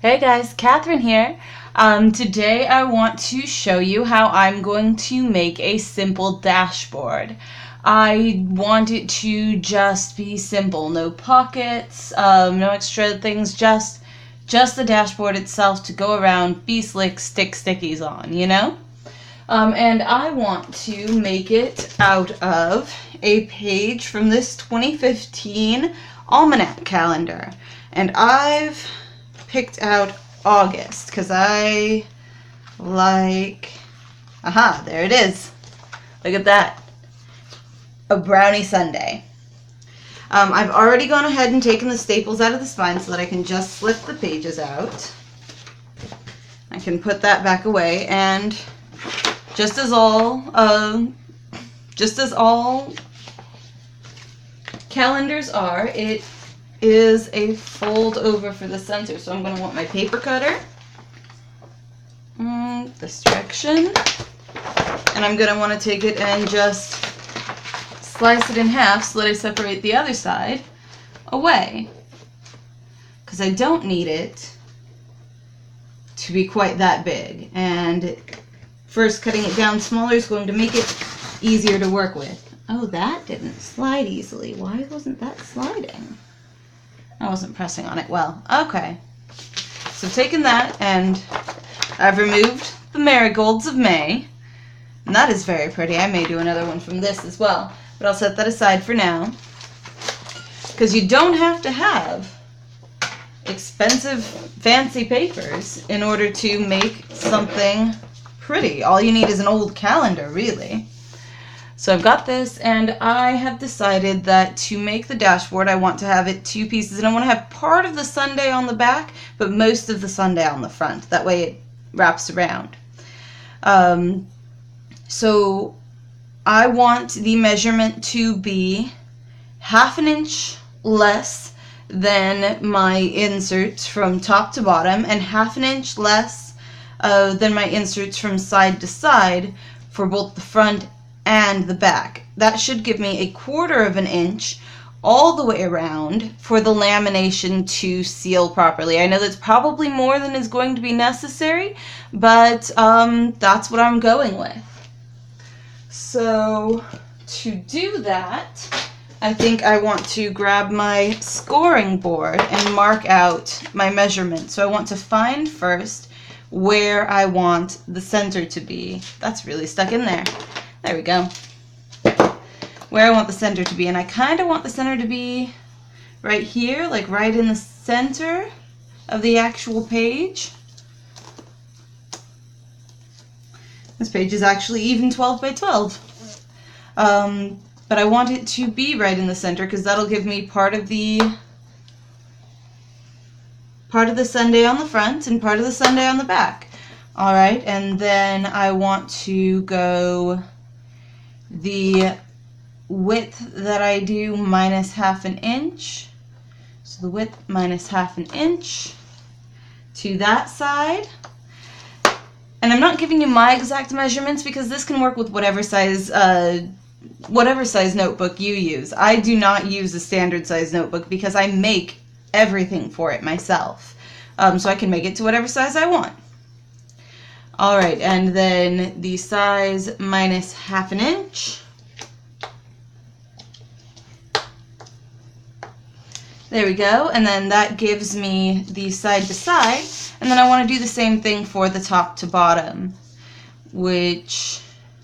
Hey guys, Catherine here. Today I want to show you how I'm going to make a simple dashboard. I want it to just be simple, no pockets, no extra things, just the dashboard itself to go around, be slick, stick stickies on, you know? And I want to make it out of a page from this 2015 Almanac calendar. And I've picked out August because I like, aha, there it is. Look at that. A brownie sundae. I've already gone ahead and taken the staples out of the spine so that I can just slip the pages out. I can put that back away, and just as all calendars are, it is a fold over for the center. So I'm going to want my paper cutter, this direction, and I'm going to want to take it and just slice it in half so that I separate the other side away, because I don't need it to be quite that big, and first cutting it down smaller is going to make it easier to work with. Oh, that didn't slide easily. Why wasn't that sliding? I wasn't pressing on it well. Okay. So I've taken that and I've removed the marigolds of May. And that is very pretty. I may do another one from this as well. But I'll set that aside for now. Because you don't have to have expensive, fancy papers in order to make something pretty. All you need is an old calendar, really. So I've got this, and I have decided that to make the dashboard, I want to have it two pieces, and I want to have part of the sundae on the back, but most of the sundae on the front. That way it wraps around. So I want the measurement to be 1/2 inch less than my inserts from top to bottom, and 1/2 inch less than my inserts from side to side for both the front and the back. That should give me 1/4 inch all the way around for the lamination to seal properly. I know that's probably more than is going to be necessary, but that's what I'm going with. So to do that, I think I want to grab my scoring board and mark out my measurements. So I want to find first where I want the center to be. That's really stuck in there. There we go. Where I want the center to be. And I kind of want the center to be right here, like right in the center of the actual page. This page is actually even 12 by 12. But I want it to be right in the center because that'll give me part of the sundae on the front and part of the sundae on the back. All right, and then I want to go the width that I do minus 1/2 inch. So the width minus 1/2 inch to that side. And I'm not giving you my exact measurements because this can work with whatever size notebook you use. I do not use a standard size notebook because I make everything for it myself. So I can make it to whatever size I want. Alright, and then the size minus 1/2 inch. There we go, and then that gives me the side to side, and then I want to do the same thing for the top to bottom, which,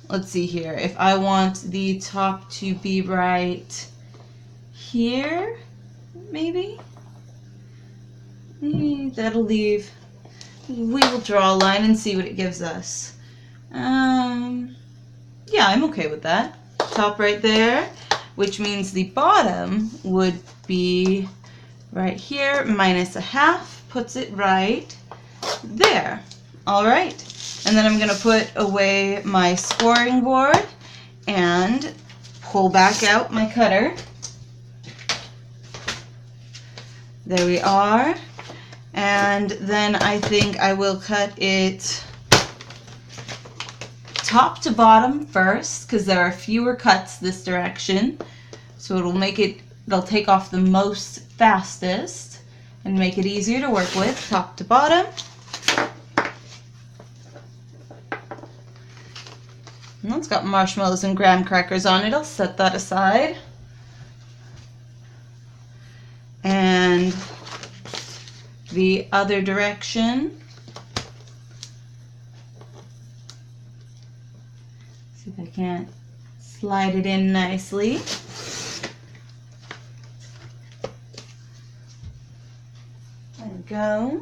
let's see here, if I want the top to be right here, maybe? That'll leave. We will draw a line and see what it gives us. Yeah, I'm okay with that. Top right there, which means the bottom would be right here, minus 1/2, puts it right there. All right, and then I'm going to put away my scoring board and pull back out my cutter. There we are. And then I think I will cut it top to bottom first because there are fewer cuts this direction. So it'll take off the most fastest. and make it easier to work with, top to bottom. And that's got marshmallows and graham crackers on it. I'll set that aside. And the other direction. See if I can't slide it in nicely. There we go.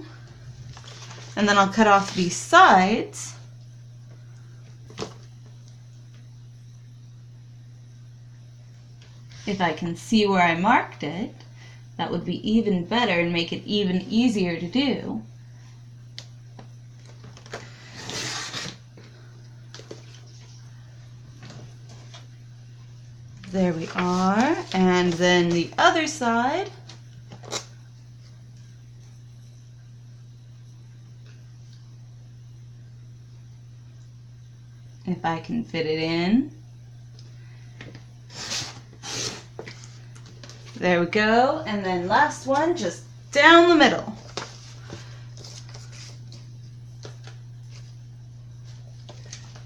And then I'll cut off these sides. If I can see where I marked it, that would be even better and make it even easier to do. There we are. And then the other side. If I can fit it in. There we go. And then last one, just down the middle.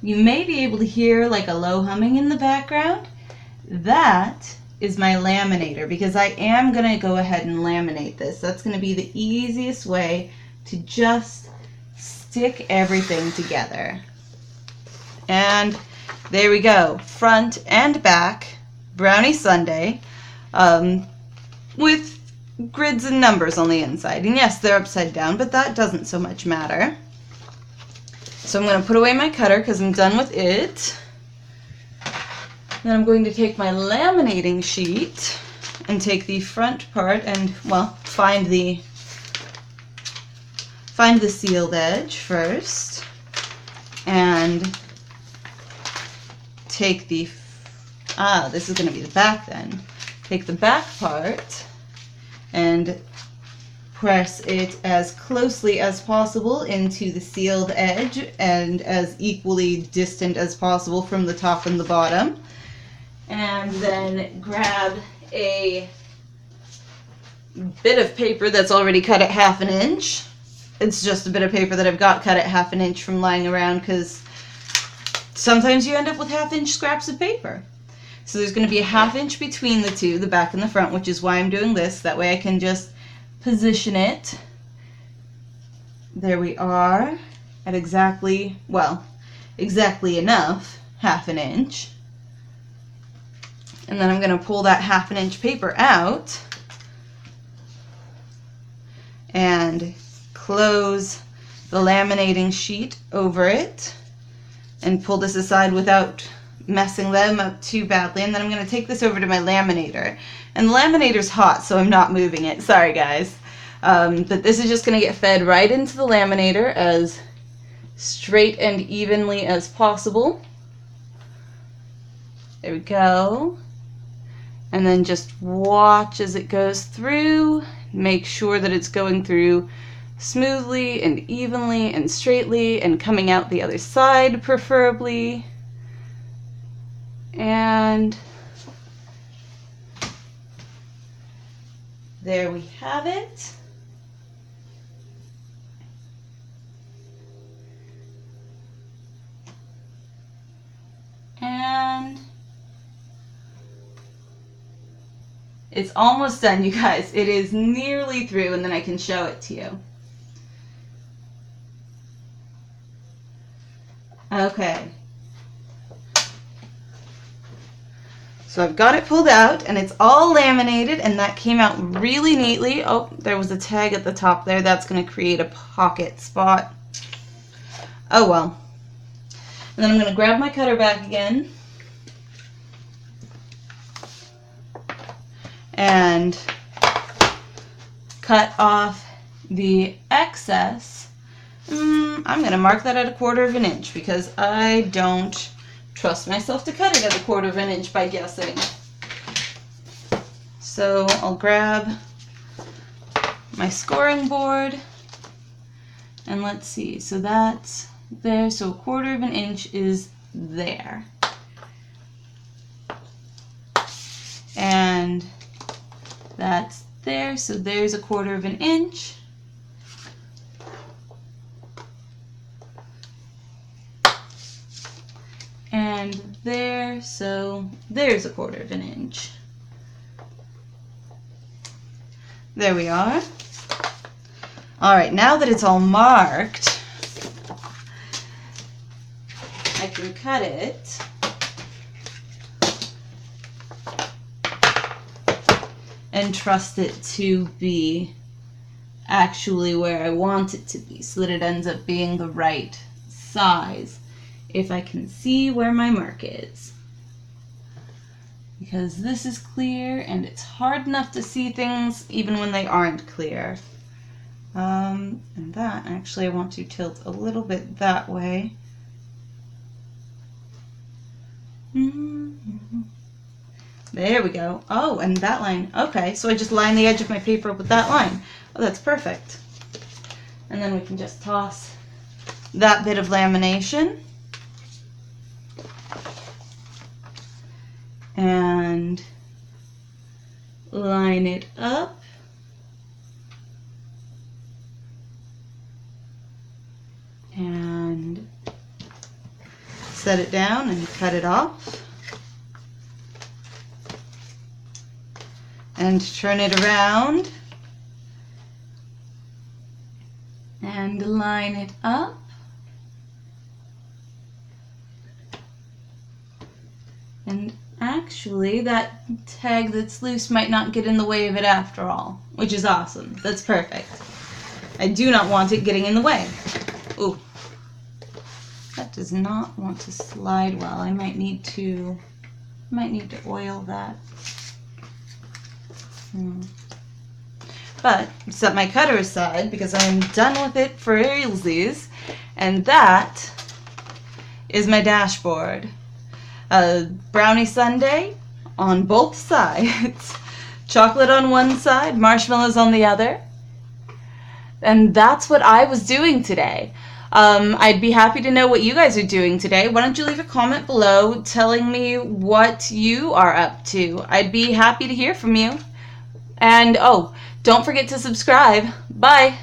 You may be able to hear like a low humming in the background. That is my laminator, because I am going to go ahead and laminate this. That's going to be the easiest way to just stick everything together. And there we go. Front and back brownie sundae. With grids and numbers on the inside. And yes, they're upside down, but that doesn't so much matter. So I'm going to put away my cutter because I'm done with it. Then I'm going to take my laminating sheet and take the front part and, well, find the sealed edge first. And take the, this is going to be the back then. Take the back part and press it as closely as possible into the sealed edge and as equally distant as possible from the top and the bottom. And then grab a bit of paper that's already cut at 1/2 inch. It's just a bit of paper that I've got cut at 1/2 inch from lying around, because sometimes you end up with 1/2 inch scraps of paper. So there's going to be a 1/2 inch between the two, the back and the front, which is why I'm doing this. That way I can just position it. There we are at exactly, well, exactly enough, 1/2 inch. And then I'm going to pull that 1/2 inch paper out and close the laminating sheet over it and pull this aside without messing them up too badly. And then I'm going to take this over to my laminator. And the laminator's hot, so I'm not moving it. Sorry, guys. But this is just going to get fed right into the laminator as straight and evenly as possible. There we go. And then just watch as it goes through. Make sure that it's going through smoothly and evenly and straightly and coming out the other side preferably. And there we have it. And it's almost done, you guys. It is nearly through, and then I can show it to you. Okay. So I've got it pulled out, and it's all laminated, and that came out really neatly. Oh, there was a tag at the top there. That's going to create a pocket spot. Oh well. And then I'm going to grab my cutter back again. And cut off the excess. I'm going to mark that at 1/4 inch because I don't trust myself to cut it at 1/4 inch by guessing. So I'll grab my scoring board and let's see. So that's there. So 1/4 inch is there. And that's there, so there's 1/4 inch. And there, so there's 1/4 inch. There we are. All right, now that it's all marked, I can cut it. And trust it to be actually where I want it to be, so that it ends up being the right size if I can see where my mark is. Because this is clear and it's hard enough to see things even when they aren't clear. And that, actually, I want to tilt a little bit that way. There we go. Oh, and that line. Okay, so I just line the edge of my paper with that line. Oh, that's perfect. And then we can just toss that bit of lamination. And line it up. And set it down and cut it off. And turn it around and line it up. And actually, that tag that's loose might not get in the way of it after all, which is awesome. That's perfect. I do not want it getting in the way. Ooh, that does not want to slide well. I might need to oil that. But set my cutter aside because I'm done with it for realsies, and that is my dashboard. Brownie sundae on both sides, chocolate on one side, marshmallows on the other, and that's what I was doing today. I'd be happy to know what you guys are doing today. Why don't you leave a comment below telling me what you are up to? I'd be happy to hear from you. And oh, don't forget to subscribe. Bye.